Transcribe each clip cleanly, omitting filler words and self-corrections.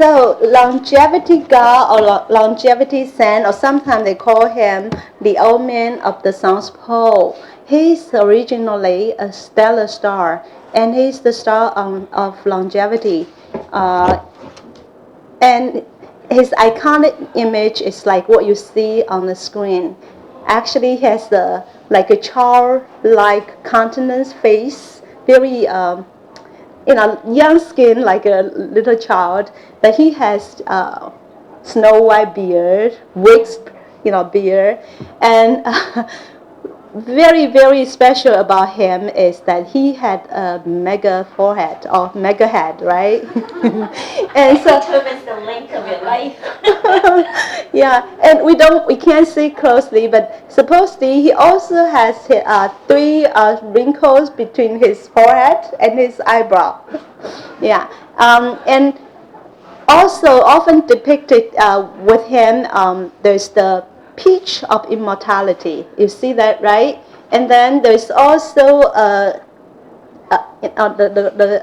so longevity god or longevity saint, or sometimes they call him the old man of the South Pole. He's originally a stellar star, and he's the star of longevity. And his iconic image is like what you see on the screen. Actually, he has like a child-like countenance, face, very young skin like a little child, but he has snow white beard, waxed, beard, and very, very special about him is that he had a mega forehead or mega head, right? And so determines the length of your life. Yeah, and we can't see closely, but supposedly he also has 3 wrinkles between his forehead and his eyebrow. Yeah, and also often depicted with him, there's the peach of immortality. You see that, right? And then there's also the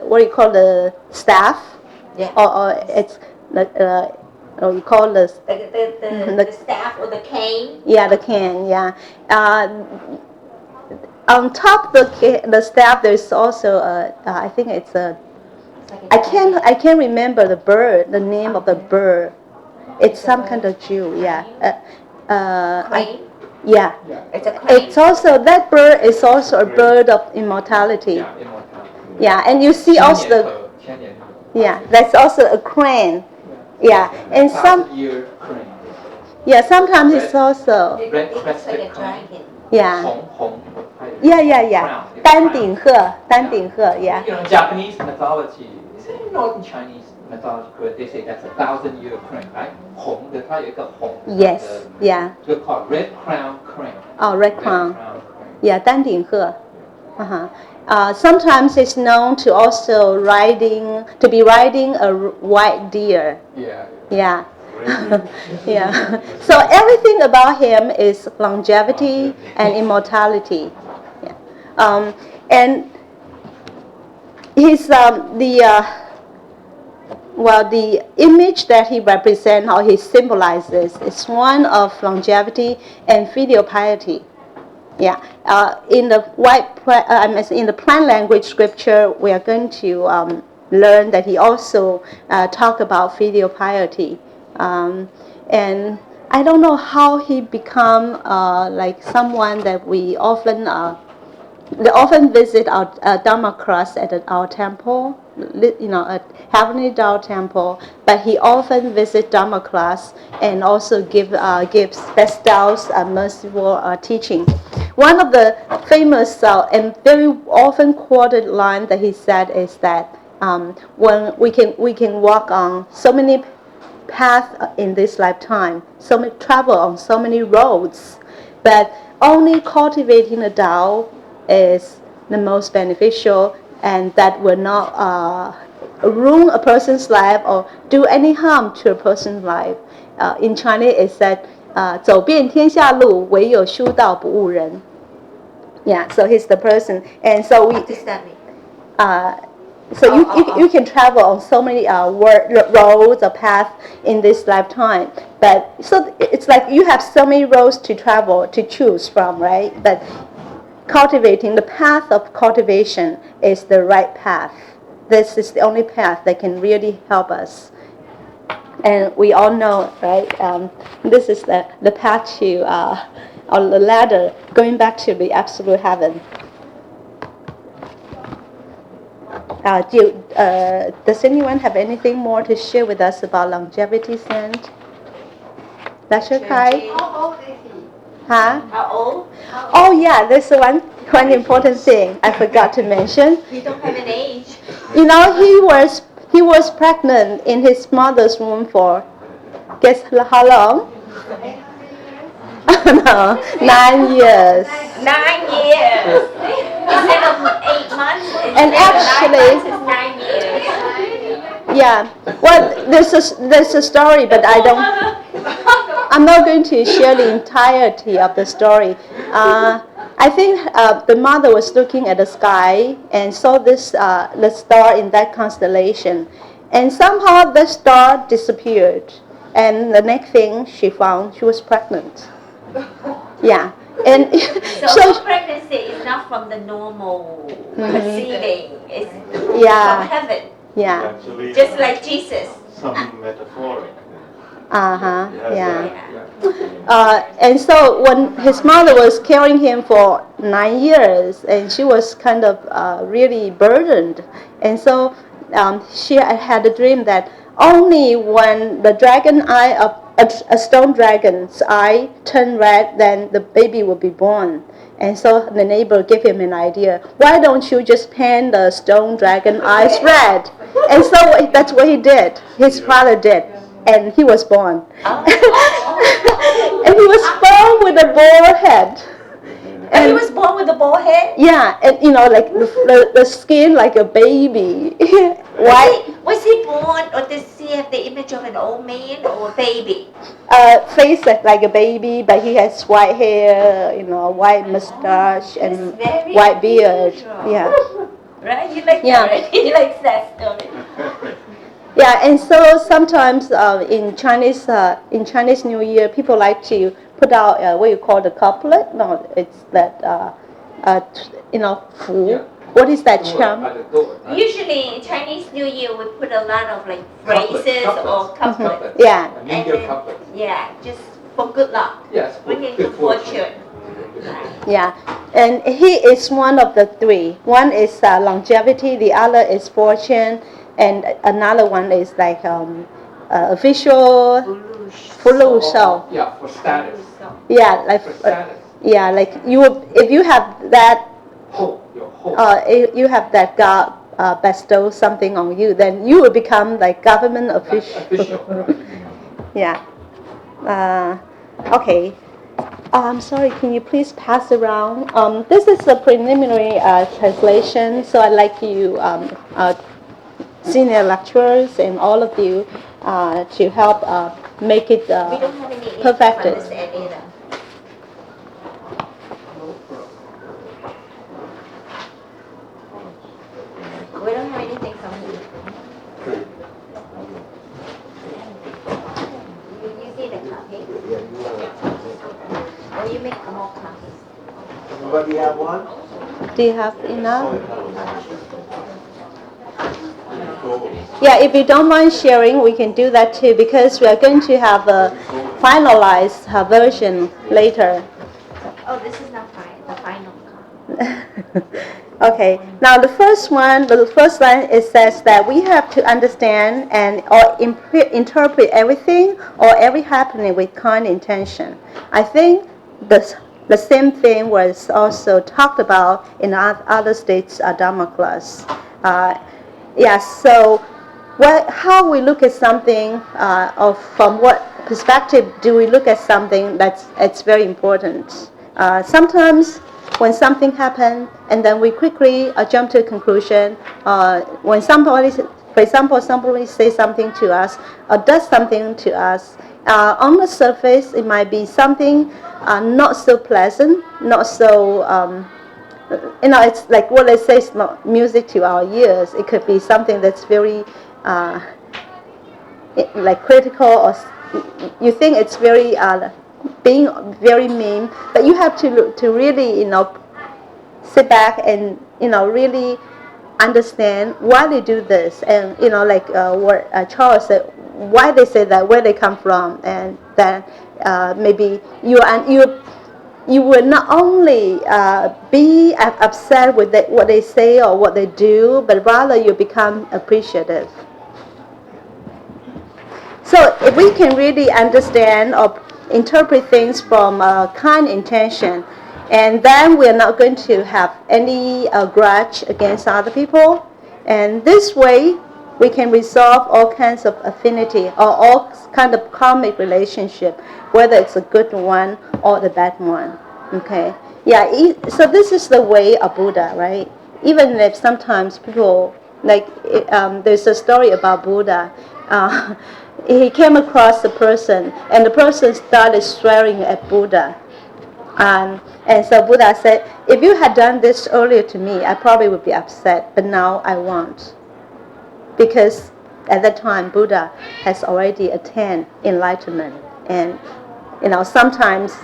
what do you call the staff? Yeah. Or it's or you call the staff or the cane. Yeah, the cane. Yeah. On top of the staff, there's also I think it's a. I can't remember the name of the bird. It's some kind of jewel. Yeah. Crane? Yeah. It's a crane. It's also, that bird is also a bird of immortality. Yeah, and you see also that's also a crane. Yeah, and sometimes it's also it's like a dragon. Yeah. Yeah. 丹顶鹤, yeah. Japanese mythology, not in Chinese mythology, they say that's a 1,000-year crane, right? 红的，它有一个红的。 Yes, yeah. So called red crown crane. Oh, red crown. Yeah, 丹顶鹤. Sometimes it's known to also be riding a white deer. Yeah. Yeah. So everything about him is longevity and immortality. Yeah. And his the image that he represents or he symbolizes is one of longevity and filial piety. Yeah. In the plant language scripture, we are going to learn that he also talked about filial piety. And I don't know how he become like someone that we often visit our Dharma class at our temple, at Heavenly Tao Temple. But he often visit Dharma class and also gives bestows merciful teaching. One of the famous and very often quoted line that he said is that when we can walk on so many paths in this lifetime, travel on so many roads, but only cultivating the Tao is the most beneficial, and that will not ruin a person's life or do any harm to a person's life. In Chinese, it said, 走遍天下路，唯有修道不误人. Yeah, so he's the person, and so What does that mean? So you can travel on so many roads or paths in this lifetime, but so it's like you have so many roads to travel to choose from, right? But cultivating the path of cultivation is the right path. This is the only path that can really help us. And we all know, right? This is the path to or the ladder going back to the absolute heaven. Does anyone have anything more to share with us about longevity saint? Dr. Kai? How old is he? Huh? How old? Oh yeah, there's one important thing I forgot to mention. You don't have an age. He was pregnant in his mother's womb for, guess how long? No, 9 years. 9 years. Instead of 8 months. And actually, 9 months is 9 years. Yeah. Well, there's a story, but I'm not going to share the entirety of the story. I think the mother was looking at the sky and saw the star in that constellation, And somehow the star disappeared. And the next thing she found, she was pregnant. Yeah. And So pregnancy is not from the normal conceiving. It's yeah. from heaven. Yeah. Actually, Just like Jesus. some metaphoric. Uh-huh. Yeah. Yeah. And so when his mother was carrying him for 9 years, and she was kind of really burdened, and so she had a dream that only when the dragon eye of a stone dragon's eye turned red, then the baby will be born. And so the neighbor gave him an idea. Why don't you just paint the stone dragon eyes red? And so that's what he did. His father did. And he was born. And he was born with a bald head. And he was born with a bald head? Yeah, and like the skin like a baby. White. Was he born, or does he have the image of an old man or a baby? Face like a baby, but he has white hair, white mustache and white beard. Unusual. Yeah. Right? You like Yeah. that, right? He likes that story. Yeah, and so sometimes in Chinese New Year, people like to put out what you call the couplet. No, it's that fu. Yeah. What is that term? Usually in Chinese New Year we put a lot of like phrases or couplets. Yeah. A New Year couplet. Yeah, just for good luck. Yes, for Bringing good good fortune. Yeah, and he is one of the three. One is longevity, the other is fortune, and another one is like official, fuluso. Yeah, for status. Yeah, like For status. yeah, like if you have that. Your hope. If you have that God bestow something on you, then you will become like government official. Official. Yeah. Okay. I'm sorry, can you please pass around? This is a preliminary translation, so I'd like you, senior lecturers and all of you, to help make it We don't have any perfected. understand either. We don't have anything from you. You see the copy? Or you make more copies? Anybody have one? Do you have enough? Cool. Yeah, if you don't mind sharing, we can do that too, because we are going to have a finalized version later. Oh, this is not the final copy. Okay, now the first line, it says that we have to understand and or interpret everything or every happening with kind intention. I think the same thing was also talked about in other states' Dharma class. So how we look at something, or from what perspective do we look at something, it's very important. Sometimes when something happens and then we quickly jump to a conclusion, when somebody, for example, somebody says something to us or does something to us, on the surface it might be something not so pleasant, not so, it's like what they say is not music to our ears. It could be something that's very like critical, or you think it's very being very mean, but you have to really sit back and really understand why they do this, and like what Charles said, why they say that, where they come from, and then maybe you will not only be upset with what they say or what they do, but rather you become appreciative. So if we can really understand or interpret things from a kind intention, and then we're not going to have any grudge against other people, and this way we can resolve all kinds of affinity or all kind of karmic relationship, whether it's a good one or the bad one. Okay, yeah. So this is the way of Buddha, right? Even if sometimes people there's a story about Buddha. He came across a person, and the person started swearing at Buddha. And so Buddha said, if you had done this earlier to me, I probably would be upset, but now I won't. Because at that time Buddha has already attained enlightenment. And sometimes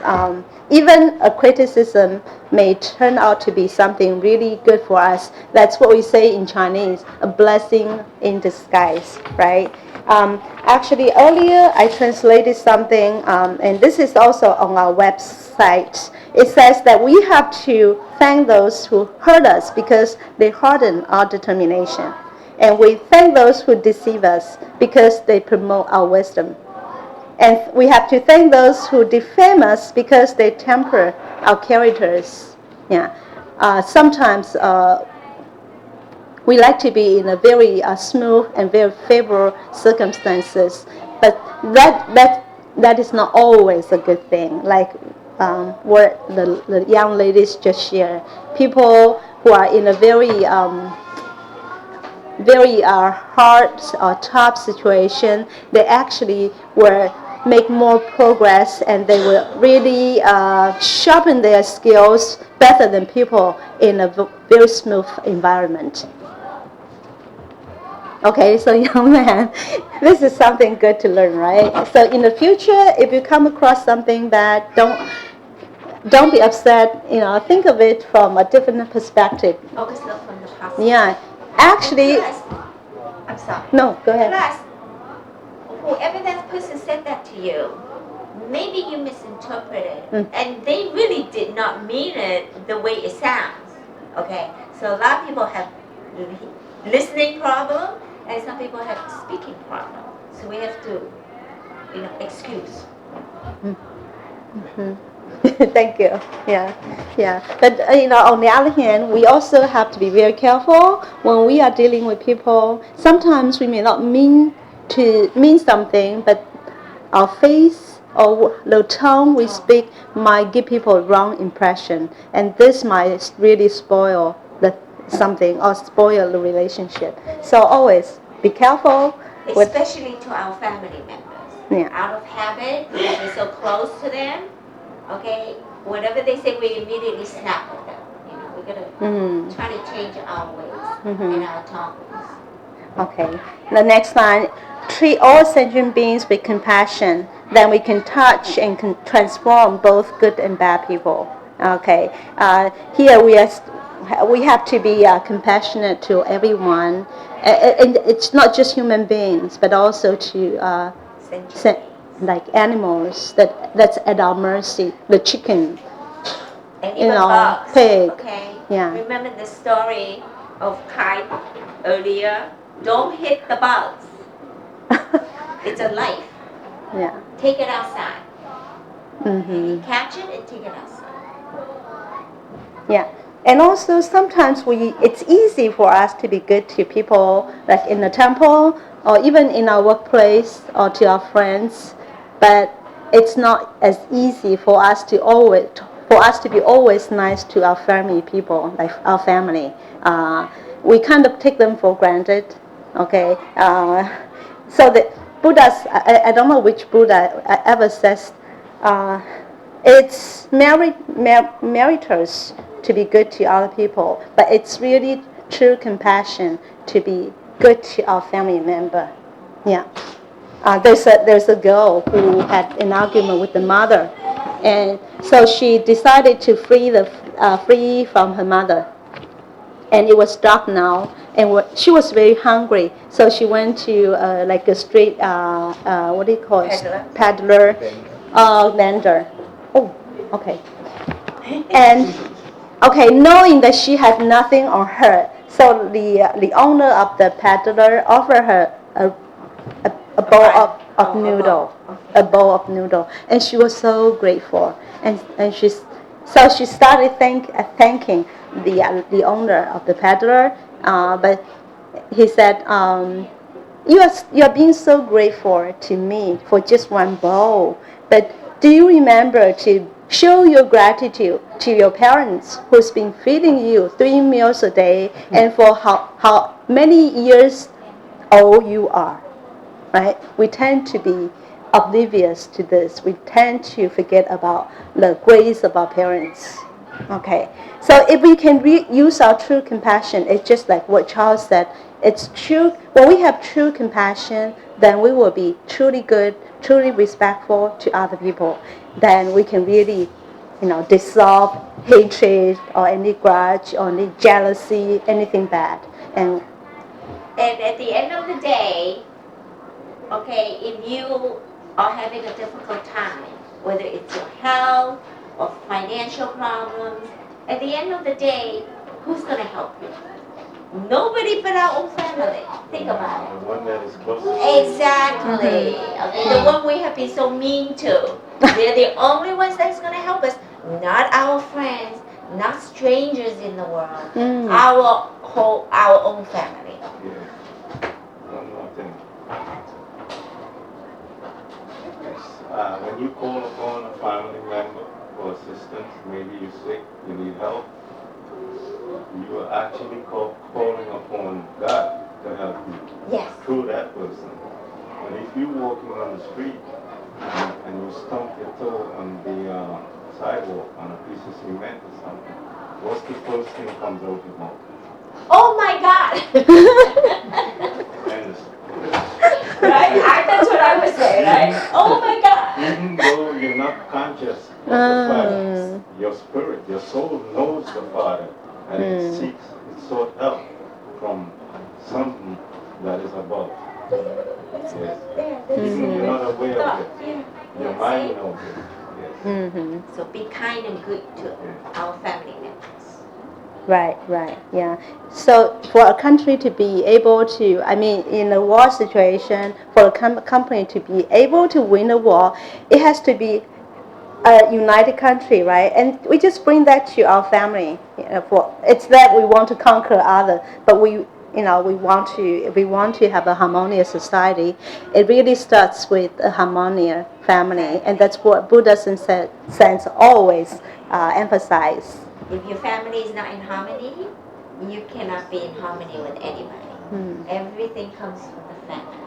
even a criticism may turn out to be something really good for us. That's what we say in Chinese, a blessing in disguise, right? Actually, earlier I translated something, and this is also on our website. It says that we have to thank those who hurt us because they harden our determination. And we thank those who deceive us because they promote our wisdom. And we have to thank those who defame us because they temper our characters. Yeah. Sometimes we like to be in a very smooth and very favorable circumstances, but that is not always a good thing. Like what the young ladies just shared, people who are in a very hard or tough situation, they actually will make more progress and they will really sharpen their skills better than people in a very smooth environment. Okay, so young man, this is something good to learn, right? So in the future, if you come across something bad, don't be upset. Think of it from a different perspective. Always look from the positive. Yeah, actually. Plus, I'm sorry. No, go ahead. Plus, whoever that person said that to you, maybe you misinterpreted, and they really did not mean it the way it sounds. Okay, so a lot of people have listening problem, and some people have speaking problem. So we have to, excuse. Mm-hmm. Thank you. Yeah. But on the other hand, we also have to be very careful when we are dealing with people. Sometimes we may not mean something, but our face or the tone we speak might give people a wrong impression, and this might really spoil something or spoil the relationship. So always be careful. Especially to our family members. Yeah. Out of habit, because we're so close to them. Okay, whatever they say, we immediately snap at them. We're gonna try to change our ways and our tones. Okay. The next line: treat all sentient beings with compassion. Then we can touch and can transform both good and bad people. Okay. Here we have to be compassionate to everyone, and it's not just human beings, but also to like animals that's at our mercy. The chicken, and even bugs, pig. Okay. Yeah. Remember the story of kite earlier? Don't hit the bugs. It's a life. Yeah. Take it outside. Mm-hmm. Catch it and take it outside. Yeah. And also sometimes it's easy for us to be good to people, like in the temple or even in our workplace or to our friends, but it's not as easy for us to be always nice to our family people, like our family. We kind of take them for granted. Okay. So the Buddha's, I don't know which Buddha ever says, it's meritorious to be good to other people, but it's really true compassion to be good to our family member. Yeah. There's a girl who had an argument with the mother, and so she decided to flee from her mother. And it was dark now, and she was very hungry, so she went to like a street what do you call it? Peddler, vendor. Oh, okay. And okay, knowing that she had nothing on her, so the owner of the peddler offered her a bowl of noodle, and she was so grateful, and she started thanking the owner of the peddler, but he said, you are being so grateful to me for just one bowl, but do you remember to show your gratitude to your parents who's been feeding you 3 meals a day and for how many years old you are, right? We tend to be oblivious to this. We tend to forget about the grace of our parents. Okay, so if we can use our true compassion, it's just like what Charles said. It's true. When we have true compassion, then we will be truly good, truly respectful to other people. Then we can really, dissolve hatred or any grudge or any jealousy, anything bad. And at the end of the day, okay, if you are having a difficult time, whether it's your health or financial problems, at the end of the day, who's going to help you? Nobody but our own family. Think about The it. one that is closest to you. Exactly. Okay, the one we have been so mean to. They're the only ones that's going to help us, not our friends, not strangers in the world. Our own family. Yeah. One more thing. When you call upon a family member for assistance, maybe you're sick, you need help, you are actually calling upon God to help you Yes. through that person. But if you're walking on the street and you stump your toe on the sidewalk on a piece of cement or something, what's the first thing comes out your mouth? Oh my God! And Right? That's what I would say, right? Oh my God! even though you're not conscious of the fact, your spirit, your soul knows the Father, and it sought help from something that is above. Yes. Even you're not aware of it. Your mind knows it. Yes. So be kind and good to our family members. Right, yeah. So for a country to be able to, in a war situation, for a company to be able to win a war, it has to be a united country, right? And we just bring that to our family. It's that we want to conquer other, but we want to have a harmonious society. It really starts with a harmonious family, and that's what Buddhism sense always emphasize. If your family is not in harmony, you cannot be in harmony with anybody. Everything comes from the family.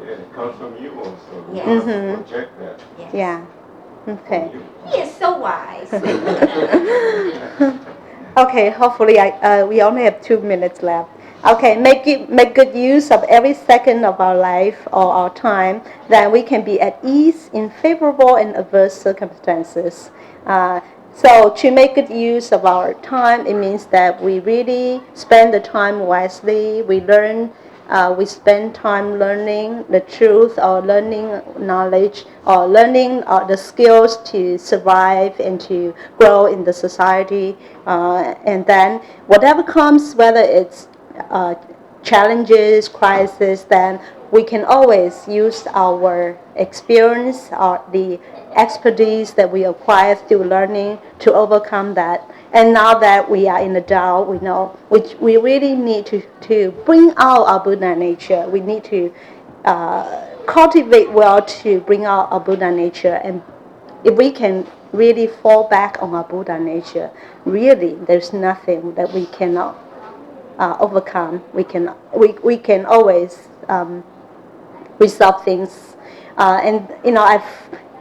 Yeah, it comes from you also. Yes. You have to project that. Yes. Yeah. Okay. He is so wise. Okay. Hopefully, we only have 2 minutes left. Okay. Make good use of every second of our life or our time. Then we can be at ease in favorable and adverse circumstances. So to make good use of our time, it means that we really spend the time wisely. We spend time learning the truth or learning knowledge or learning the skills to survive and to grow in the society. And then whatever comes, whether it's challenges, crisis, then we can always use our experience or the expertise that we acquire through learning to overcome that. And now that we are in the Tao, we know we really need to bring out our Buddha nature. We need to cultivate well to bring out our Buddha nature. And if we can really fall back on our Buddha nature, really there's nothing that we cannot overcome. We can always resolve things, and I've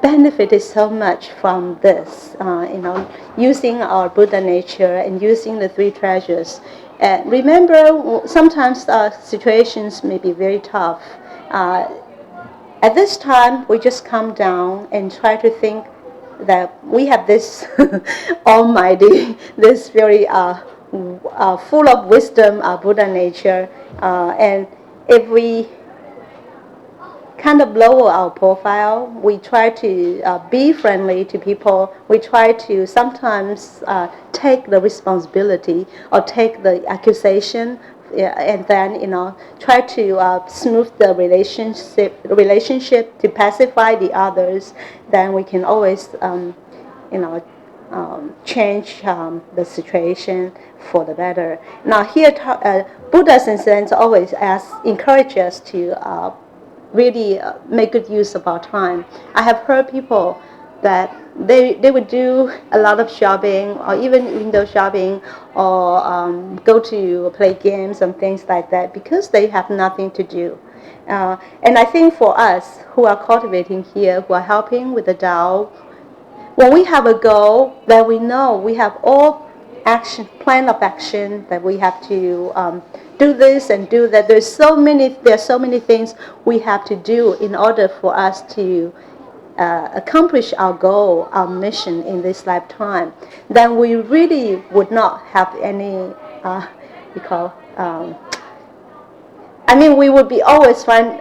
benefited so much from this. Using our Buddha nature and using the three treasures. And remember, sometimes situations may be very tough. At this time, we just calm down and try to think that we have this almighty, this very full of wisdom, Buddha nature, and if we kind of lower our profile, we try to be friendly to people. We try to sometimes take the responsibility or take the accusation, and then try to smooth the relationship to pacify the others. Then we can always you know change the situation for the better. Now here, Buddhas and Zen always encourage us to really make good use of our time. I have heard people that they would do a lot of shopping or even window shopping or go to play games and things like that because they have nothing to do. And I think for us who are cultivating here, who are helping with the Tao, when we have a goal that we know we have all action plan of action that we have to do this and do that. There are so many things we have to do in order for us to accomplish our goal, our mission in this lifetime. Then we really would not have any, we call. We would be always find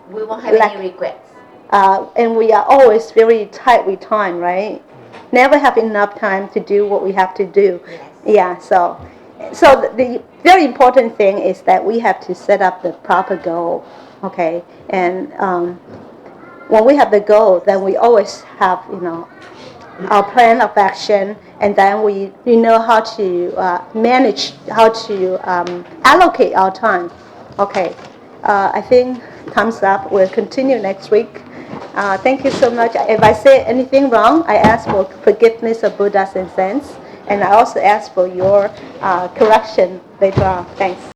We won't have any regrets. And we are always very tight with time, right? Never have enough time to do what we have to do. Yes. Yeah, so the very important thing is that we have to set up the proper goal, okay? And when we have the goal, then we always have, our plan of action, and then we know how to manage, how to allocate our time. Okay, I think time's up. We'll continue next week. Thank you so much. If I say anything wrong, I ask for forgiveness of Buddhas and saints, and I also ask for your correction later on. Thanks.